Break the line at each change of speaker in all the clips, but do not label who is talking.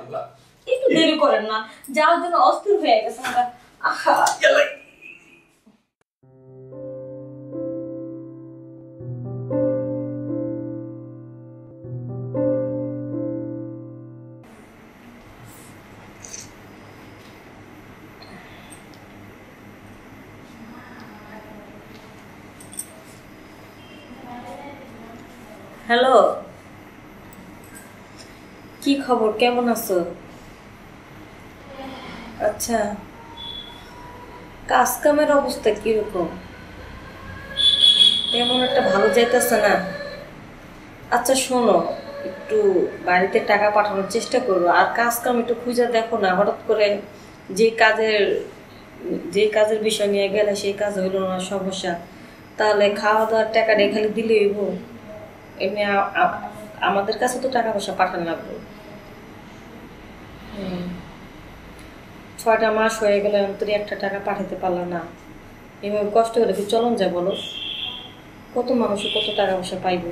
আল্লাহ
একটু দেরি করেন না, যাওয়ার জন্য অস্থির হয়ে গেছে আমরা। আহা হ্যালো, কি খবর, কেমন আছো? আচ্ছা, কাজ কামের অবস্থা কিরকম? তেমন একটা ভালো যাইতেছে না। আচ্ছা শোনো, একটু বাড়িতে টাকা পাঠানোর চেষ্টা করো, আর কাজ কাম একটু খুঁজে দেখো না। হঠাৎ করে যে কাজের বিষয় নিয়ে গেলে সেই কাজ হইল না, সমস্যা। তাহলে খাওয়া দাওয়ার টাকা নিয়ে খালি দিলে হইব? এমনি আমাদের কাছে তো টাকা পয়সা পাঠানো লাগবে। 6টা মাস হয়ে গেলে অন্তরে একটা টাকা পাঠাতে পারলাম না। এভাবে কষ্ট করে কি চলন যায় বলো? কত মানুষের কত টাকা পয়সা পাইব।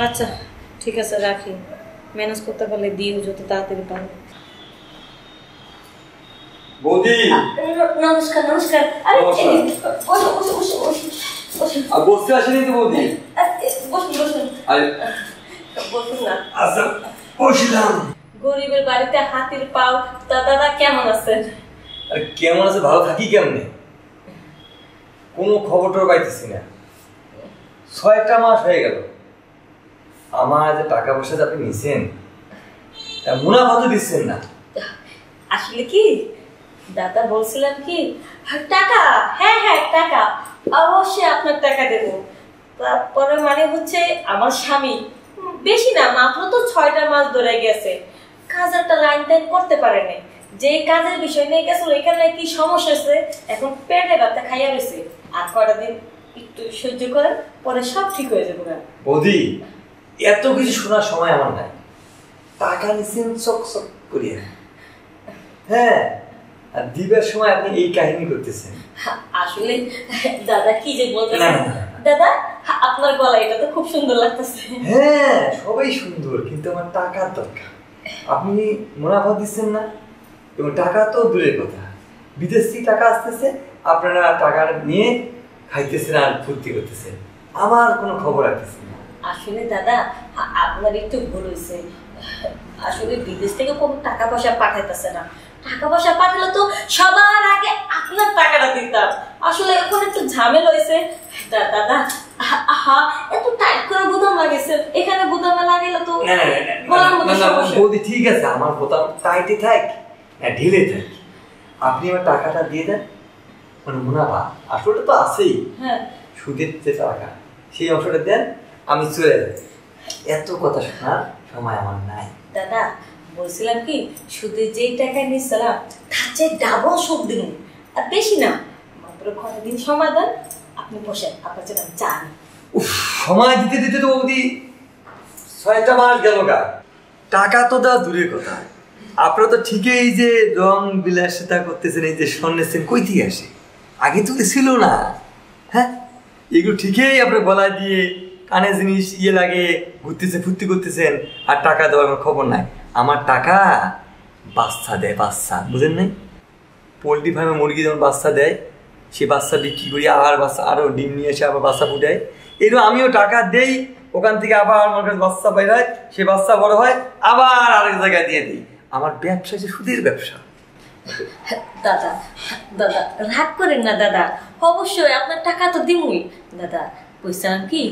আচ্ছা ঠিক আছে, রাখি। ম্যানেজ করতে পারলে দিও যত তাড়াতাড়ি পারো।
বৌদি
নমস্কার। নমস্কার। আরে
বসতে আসেনি তো বৌদি?
বসুন বসুন না।
আচ্ছা বসলাম।
গরিবের বাড়িতে হাতির পাও। দাদা কেমন আছেন?
আরে কেমন আছে, ভালো থাকি কেমনে? কোনো খবর টবর পাইতেছি না। 6টা মাস হয়ে গেল। আমার যে টাকা পয়সা আপনি নিছেন, মুনাফা তো দিচ্ছেন না।
আসলে কি দাদা বলছিলাম কি, টাকা, হ্যাঁ টাকা অবশ্যই আপনার টাকা দেব। তারপরে মানে হচ্ছে আমার স্বামী বেশি না, মাত্র তো 6টা মাস ধরে গেছে, কাজেরটা লাইন টাইন করতে পারেনি। যে কাজের বিষয় নিয়ে গেছিল এখানে কি সমস্যা হয়েছে, এখন পেটে ব্যথা খাইয়া রয়েছে। আর কটা দিন একটু সহ্য করেন, পরে সব ঠিক হয়ে যাবে।
বৌদি এত কিছু শোনার সময় আমার নাই। টাকা নিছেন চক চক করিয়া, হ্যাঁ, আর দিবার সময় আপনি এই কাহিনী করতেছেন।
আসলে দাদা কি যে বলতেছেন, দাদা আপনার গলা এটা তো খুব সুন্দর লাগতেছে।
হ্যাঁ সবাই সুন্দর, কিন্তু আমার টাকার দরকার। আপনি মুনাফা দিচ্ছেন না, এবং টাকা তো দূরের কথা, বিদেশ থেকে টাকা আসতেছে, আপনারা টাকা নিয়ে খাইতেছেন আর ফুর্তি করতেছেন, আমার কোনো খবর রাখতেছেন না।
আসলে দাদা আপনার একটু ভুল হয়েছে। আসলে বিদেশ থেকে কোনো টাকা পয়সা পাঠাইতেছে না। টাকা পয়সা পাঠালে তো সবার আগে আপনার টাকাটা দিতাম। আসলে এখন একটু ঝামেলা হয়েছে দাদা। এত টাইট করে গুদাম লাগাইছে, এখানে গুদামে লাগাইলে তো
বৌদি ঠিক আছে, আমার বোতাম টাইটে থাক ঢিলে থাক, আপনি আমার টাকাটা দিয়ে দেন। মানে মুনাফা আসলে তো আছেই,
হ্যাঁ
সুদের যে টাকা সেই অংশটা দেন, আমি চলে যাই। এত কথা শোনার সময় আমার নাই।
দাদা বলছিলাম কি, সুদের যেই টাকা নিচ্ছিলাম তার চেয়ে ডাবল সুদ দিন, আর বেশি না, মাত্র কয়েক দিন সময় দেন। আপনি বসেন, আপনার জন্য চান।
সময় দিতে দিতে তো বৌদি 6টা মাস গেল গা। টাকা তো দেওয়া দূরের কথা, আপনারা তো ঠিকই এই যে রং বিলাসিতা করতেছেন, এই যে স্বর্ণের চেন কই থেকে আসে? আগে তো ছিল না। হ্যাঁ এগুলো ঠিকই আপনার গলা দিয়ে কানে জিনিস লাগে ঘুরতেছে, ফুর্তি করতেছেন, আর টাকা দেওয়ার আমার খবর নাই। আমার টাকা বাচ্চা দেয়, বাচ্চা বুঝেন নাই? পোলট্রি ফার্মে মুরগি যেমন বাচ্চা দেয়, সে বাচ্চা বিক্রি করি, আবার বাচ্চা আরও ডিম নিয়ে এসে আবার বাচ্চা ফুটায়, এরকম আমিও টাকা দেই, ওখান থেকে আবার আমার কাছে বাচ্চা বের হয়, সে বাচ্চা বড় হয়, আবার আরেক জায়গায় দিয়ে দিই। আমার ব্যবসা হচ্ছে সুদের ব্যবসা।
দাদা রাগ করেন না দাদা, অবশ্যই আপনার টাকা তো দিমই। দাদা বলছিলাম কি,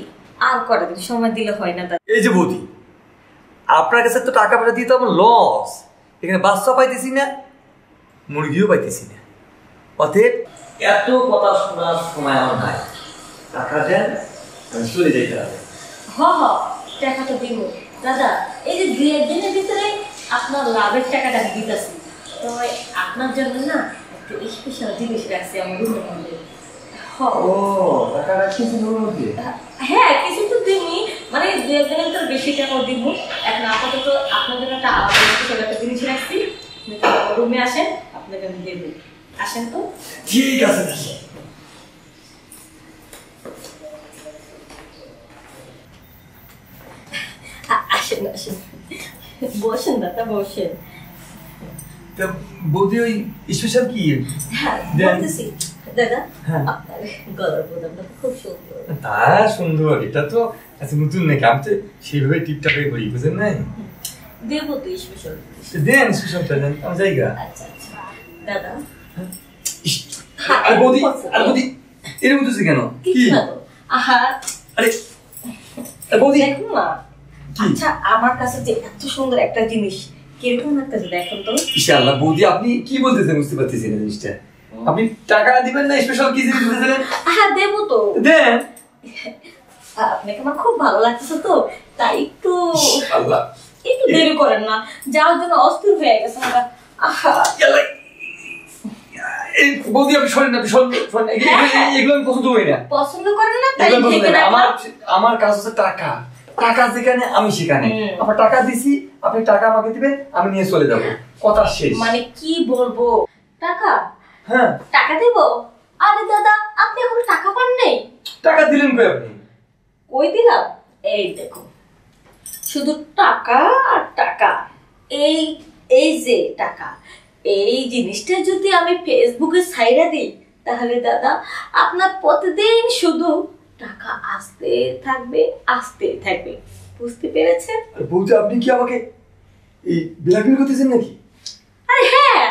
আর কটা দিন সময় দিলে হয় না? দাদা
এই যে বৌদি, আপনার কাছে তো টাকা পয়সা দিয়ে তো আমার লস, এখানে বাচ্চা পাইতেছি না, মুরগিও পাইতেছি না, অতএব এত কথা শোনার সময় আমার নাই। টাকা দেন, আমি চলে যাইতে হবে।
টাকা তো দিব দাদা, এই যে 2-1 দিনের ভিতরে আপনার লাভের টাকাটা দিতেছি। তো আপনার জন্য না একটু স্পেশাল জিনিস রাখছি আমার রুমের মধ্যে।
ও টাকা রাখছেন রুমের মধ্যে?
হ্যাঁ কিছু তো দিনই, মানে 2-1 দিনের ভিতরে বেশি টাকাও দিব। এখন আপাতত আপনার জন্য একটা স্পেশাল একটা জিনিস রাখছি, রুমে আসেন, আপনাকে আমি দেবো। আসেন তো।
ঠিক আছে।
আসেন আসেন, বসেন দাদা বসেন।
তা বৌদি ওই স্পেশাল কি?
হ্যাঁ
দেন।
বলতেছি দাদা,
হ্যাঁ।
আপনার গলার বোতামটা তো খুব সুন্দর।
তা সুন্দর, এটা তো আচ্ছা নতুন নাকি, আমি তো সেইভাবে টিপটাপে করি, বুঝলেন নাই?
দেবো তো স্পেশাল।
দেন স্পেশালটা দেন, আমার জায়গা।
আচ্ছা আচ্ছা দাদা,
আর বৌদি, আর বৌদি এরকম তো কেন?
কিছু
কি?
না তো। আহা
আরে আর বৌদি
দেখুন না।
কি?
আচ্ছা আমার কাছে যে এত সুন্দর একটা জিনিস, কিরকম লাগতেছে দেখুন তো।
ইনশাআল্লাহ বৌদি আপনি কি বলতেছেন বুঝতে পারতেছি না জিনিসটা। আপনি টাকা দিবেন না স্পেশাল কি জিনিস দিতেছেন?
হ্যাঁ দেবো তো।
দেন।
আপনাকে আমার খুব ভালো লাগতেছে তো, তাই একটু
আল্লাহ
একটু দেরি করেন না, যাওয়ার জন্য অস্থির হয়ে গেছে আমরা। আহা
এই বৌদি আপনি শোনেন না, আপনি শোনেন, এগুলো আমি পছন্দ করি না।
পছন্দ করেন না তাই
এগুলো পছন্দ
থেকে
করি না।
রাখলাম।
আমার কাজ হচ্ছে টাকা, টাকা যেখানে আমি সেখানে। আমার টাকা দিছি, আপনি টাকা আমাকে দিবেন, আমি নিয়ে চলে যাব, কথা শেষ।
মানে কি বলবো, টাকা
হ্যাঁ
টাকা দেব? আরে দাদা আপনি এখন টাকা পান নেই?
টাকা দিলেন কই আপনি?
কই দিলাম, এই দেখো শুধু টাকা আর টাকা। এই এই যে টাকা, এই জিনিসটা যদি আমি ফেসবুকে ছাইড়া দিই তাহলে দাদা আপনার প্রতিদিন শুধু টাকা আসতে থাকবে আসতে থাকবে, বুঝতে পেরেছেন?
আর বৌদি আপনি কি আমাকে এই ব্ল্যাকমেল করতেছেন নাকি?
আরে হ্যাঁ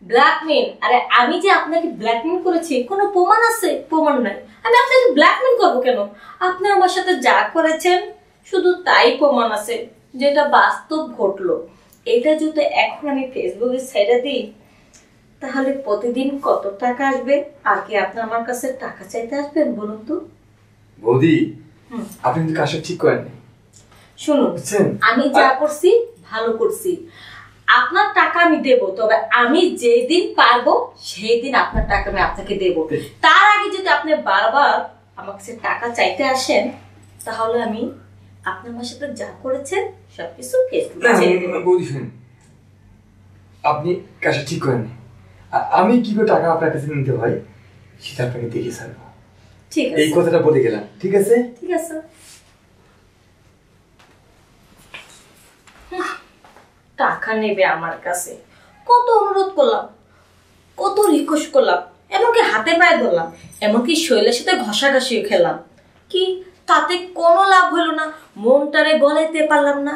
ব্ল্যাকমেল। আরে আমি যে আপনাকে ব্ল্যাকমেল করেছি কোনো প্রমাণ আছে? প্রমাণ নাই, আমি আপনাকে ব্ল্যাকমেল করবো কেন? আপনি আমার সাথে যা করেছেন শুধু তাই প্রমাণ আছে, যেটা বাস্তব ঘটলো। এটা যদি এখন আমি ফেসবুকে ছেড়ে দিই তাহলে প্রতিদিন কত টাকা আসবে? আর কি আপনি আমার কাছে টাকা চাইতে আসবেন বলুন তো?
বৌদি আপনি কিন্তু কাজটা ঠিক করেন নাই।
শুনুন
বুঝছেন?
আমি যা করছি ভালো করছি, আপনার টাকা আমি দেব, তবে আমি যেই দিন পারবো সেই দিন আপনার টাকা আমি আপনাকে দেব। তার আগে যদি আপনি বারবার আমার কাছে টাকা চাইতে আসেন তাহলে আমি আপনি আমার সাথে যা করেছেন সবকিছু ফেসবুকে ছেড়ে দেব।
বৌদি শুনেন, আপনি কাজটা ঠিক করেন নাই। আমি কি করে টাকা আপনার কাছে নিতে হয় সেটা আপনাকে দেখে ছাড়বো।
ঠিক
এই
আছে
কথাটা বলে গেলাম, ঠিক আছে?
ঠিক আছে। টাকা নেবে আমার কাছে, কত অনুরোধ করলাম, কত রিকোয়েস্ট করলাম, এমনকি হাতে পায়ে ধরলাম, এমনকি শৈলের সাথে ঘষাঘষিও খেলাম, কি তাতে কোনো লাভ হলো না, মনটারে গলাইতে পারলাম না।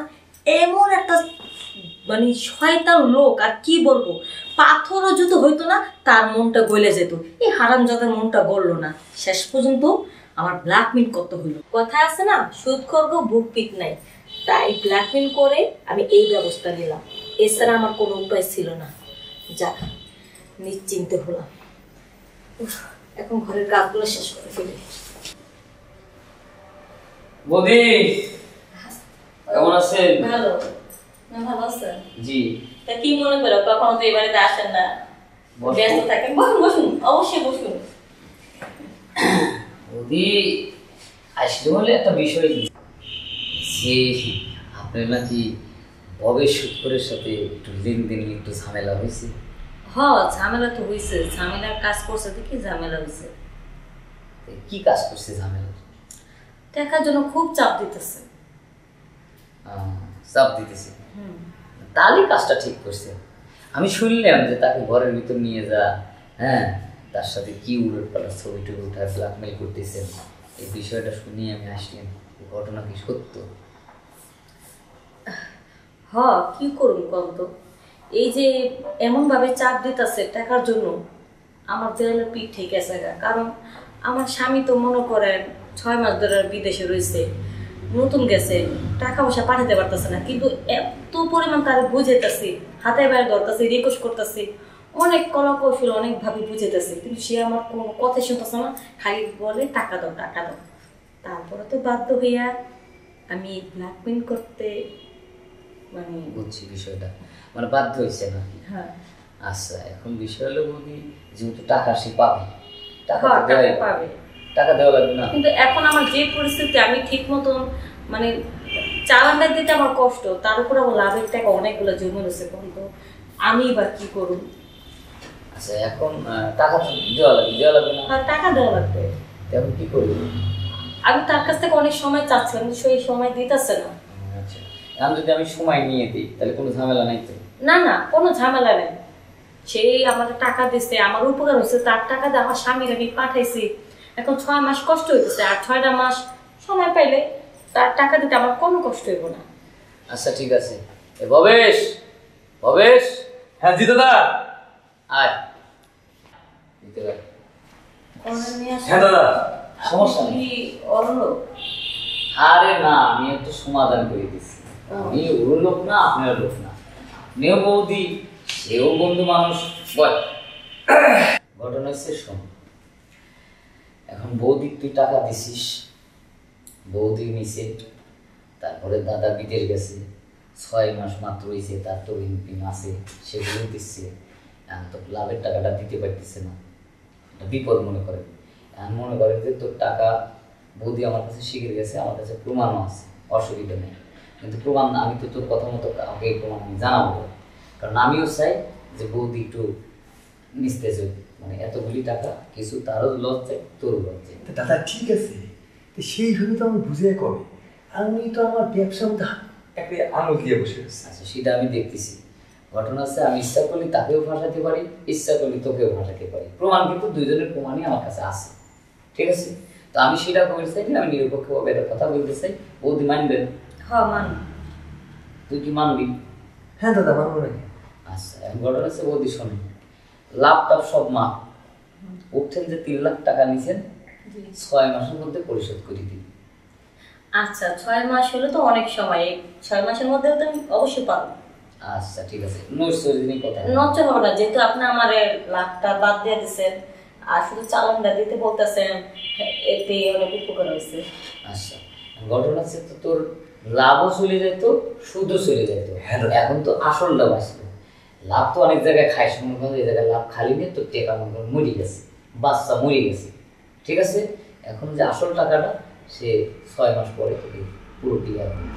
এমন একটা মানে শয়তান লোক, আর কি বলবো, পাথরও যদি হইতো না তার মনটা গলে যেত। এই হারামজাদার মনটা গললো না, শেষ পর্যন্ত আমার ব্ল্যাকমেল করতে হইলো। কথা আছে না, সুদ খর্গ বুক পিক নাই, তাই ব্ল্যাকমেল করে আমি এই ব্যবস্থা নিলাম, এছাড়া আমার কোনো উপায় ছিল না। যাক নিশ্চিন্তে হলাম। এখন ঘরের কাজগুলো শেষ করে ফেলি।
বৌদি কেমন আছেন?
ভালো না? ভালো আছেন?
জি।
তা কি মনে করো কখনো তো এই বাড়িতে আসেন না, ব্যস্ত থাকেন? বসুন বসুন, অবশ্যই বসুন।
বৌদি আসলে হলে একটা বিষয় যে আপনার নাকি ভবেশ শুক্রের সাথে একটু লেনদেন একটু ঝামেলা হয়েছে।
ঝামেলা তো হয়েছে, ঝামেলার কাজ করছে দেখি ঝামেলা হয়েছে।
কি কাজ করছে ঝামেলা?
টাকার জন্য খুব চাপ দিতেছে।
চাপ দিতেছে? তাহলে কাজটা ঠিক করছে। আমি শুনলাম যে তাকে ঘরের ভিতর নিয়ে যা, হ্যাঁ, তার সাথে কি উলট পালার ছবি টবি উঠায় ব্ল্যাকমেল করতেছেন, এই বিষয়টা শুনিয়ে আমি আসলাম। ঘটনা কি সত্য?
কি করুন কন্ত, এই যে এমন ভাবে চাপ দিতেছে টাকার জন্য, আমার দেয়ালে পিঠ ঠিক আছে। কারণ আমার স্বামী তো মনে করেন 6 মাস ধরে বিদেশে রয়েছে, নতুন গেছে, টাকা পয়সা পাঠাতে পারতেছে না, কিন্তু এত পরিমাণ তার বুঝাইতেছি, হাতে বাইরে ধরতেছি, রিকোয়েস্ট করতেছি, অনেক কলা কৌশল অনেক ভাবে বুঝাইতেছি, কিন্তু সে আমার কোনো কথা শুনতেছে না, খালি বলে টাকা দাও টাকা দাও। তারপরে তো বাধ্য হইয়া আমি ব্ল্যাকমেল করতে মানে
বুঝছি বিষয়টা, মানে বাধ্য হয়েছে না?
হ্যাঁ।
আচ্ছা, এখন বিষয় হলো বৌদি, যেহেতু টাকা সে পাবে, টাকা
পাবে,
টাকা দেওয়া লাগবে না?
কিন্তু এখন আমার যে পরিস্থিতি, আমি ঠিক মতন মানে চালানটা দিতে আমার কষ্ট, তার উপর আমার লাভের টাকা অনেকগুলো জমে রয়েছে, কিন্তু আমি এবার কি করব?
আচ্ছা, এখন টাকা তো দেওয়া লাগবে না?
টাকা দেওয়া লাগবে।
এখন কি করবি?
আমি তার কাছ থেকে অনেক সময় চাচ্ছিলাম, সেই সময় দিতেছে না।
আচ্ছা, এখন যদি আমি সময় নিয়ে দিই তাহলে কোনো ঝামেলা নাই তো?
না না, কোনো ঝামেলা নেই। সে আমাকে টাকা দিচ্ছে, আমার উপকার হয়েছে, তার টাকা দিয়ে আমার স্বামীর আমি পাঠাইছি। এখন 6 মাস কষ্ট হইতেছে, আর 6টা মাস সময় পাইলে তার টাকা দিতে আমার কোনো কষ্ট হইব না।
আচ্ছা ঠিক আছে। এ ভবেশ, ভবেশ।
হ্যাঁ জি দাদা।
আয় দিতে পারি।
হ্যাঁ দাদা।
সমস্যা নেই।
কি অরণ্য?
আরে না, আমি একটু সমাধান করে দিচ্ছি। আমি ওর লোক না, আপনার লোক না। মেয়ে বৌদি, সেও বন্ধু মানুষ। বল, ঘটনা হচ্ছে শোন। এখন বৌদি তুই টাকা দিছিস, বৌদি নিছে, তারপরে দাদা বিদেশ গেছে, 6 মাস মাত্র হয়েছে, তার তো ইনপিন আছে, সেগুলো দিচ্ছে। এখন তো লাভের টাকাটা দিতে পারতেছে না, এটা বিপদ মনে করেন। এখন মনে করেন যে তোর টাকা বৌদি আমার কাছে শিখে গেছে, আমার কাছে প্রমাণও আছে, অসুবিধা নেই। কিন্তু প্রমাণ না, আমি তো তোর কথা মতো কাউকে প্রমাণ আমি জানাবো, কারণ আমিও চাই যে বৌদি একটু নিস্তেজ, মানে এতগুলি টাকা কিছু তারও লস যায়, তোরও লস যায়।
দাদা ঠিক আছে, সেইভাবে তো আমি বুঝে কবে, আমি তো আমার ব্যবসার মধ্যে একটা আঙুল দিয়ে বসে আছি।
আচ্ছা সেটা আমি দেখতেছি। ঘটনা আছে, আমি ইচ্ছা করলে তাকেও ফাঁসাতে পারি, ইচ্ছা করলে তোকেও ফাঁসাতে পারি। প্রমাণ কিন্তু দুইজনের প্রমাণই আমার কাছে আছে, ঠিক আছে? তো আমি সেটা বলতে চাই না, আমি নিরপেক্ষভাবে একটা কথা বলতে চাই। বৌদি মানবেন?
হ্যাঁ মান।
তুই কি মানবি?
হ্যাঁ দাদা মানবো নাকি।
আচ্ছা এখন ঘটনা আছে, বৌদি শোনে, লাভ টাভ সব মা উঠছেন যে 3 লাখ টাকা নিছেন, 6 মাসের মধ্যে পরিশোধ করে দিই।
আচ্ছা 6 মাস হলে তো অনেক সময়, 6 মাসের মধ্যেও তো আমি অবশ্যই পাবো।
আচ্ছা ঠিক আছে, নৈশ দিনই কথা।
নষ্ট হবে না, যেহেতু আপনি আমার লাভটা বাদ দিয়ে দিচ্ছেন আর শুধু চালানটা দিতে বলতেছেন, এতে অনেক উপকার হয়েছে।
আচ্ছা ঘটনা হচ্ছে তো তোর লাভও চলে যেত, সুদও চলে যেত। এখন তো আসলটা বাঁচলো। লাভ তো অনেক জায়গায় খাইস, মনে করো এই জায়গায় লাভ খালি নিয়ে তোর টেকা মনে করো মরে গেছে, বাচ্চা মরে গেছে, ঠিক আছে? এখন যে আসল টাকাটা সে 6 মাস পরে তোকে পুরো ক্লিয়ার হবে।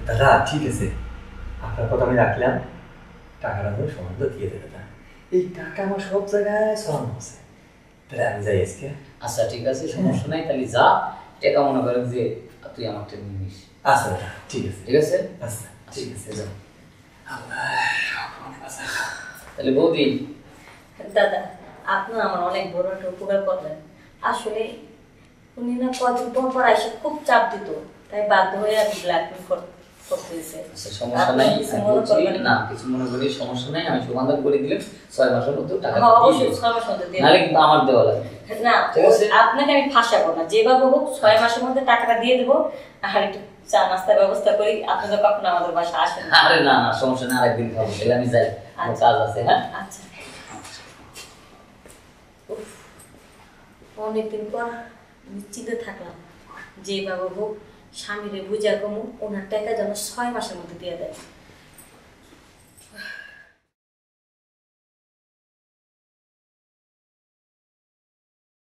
দাদা ঠিক আছে, আপনার কথা আমি রাখলাম, টাকাটা তুমি সম্বন্ধ দিয়ে দেবে না। এই টাকা আমার সব জায়গায় সরানো আছে, তাহলে আমি যাই আজকে।
আচ্ছা ঠিক আছে, সমস্যা নাই, তাহলে যা, টেকা মনে করেন যে তুই আমার ট্রেনিং নিস।
আচ্ছা দাদা ঠিক আছে।
ঠিক আছে?
আচ্ছা ঠিক আছে যাও।
তাহলে বৌদি,
দাদা আপনি আমার অনেক বড় একটা উপকার করলেন। আসলে উনি না কদিন পর পর এসে খুব চাপ দিত, তাই বাধ্য হয়ে আমি ব্ল্যাকমেল করতে দিয়েছে।
আচ্ছা সমস্যা নাই, না কিছু মনে করি, সমস্যা নাই, আমি সমাধান করে দিলাম। 6 মাসের মধ্যে টাকা
অবশ্যই 6 মাসের মধ্যে দিয়ে,
নাহলে কিন্তু আমার দেওয়া লাগবে
না।
ঠিক আছে?
আপনাকে আমি ফাঁসাবো না, যেভাবে হোক 6 মাসের মধ্যে টাকাটা দিয়ে দেবো। আর একটু চা নাস্তার ব্যবস্থা করি, আপনি তো কখনো আমাদের বাসায় আসেন না।
আরে না না সমস্যা নেই, আরেকদিন খাবো, তাহলে আমি যাই, আমার কাজ আছে। হ্যাঁ
আচ্ছা, অনেকদিন পর নিশ্চিন্তে থাকলাম, যেভাবে হোক স্বামীরে বুঝা কমু, ওনার টাকা যেন 6 মাসের মধ্যে দিয়ে দেয়।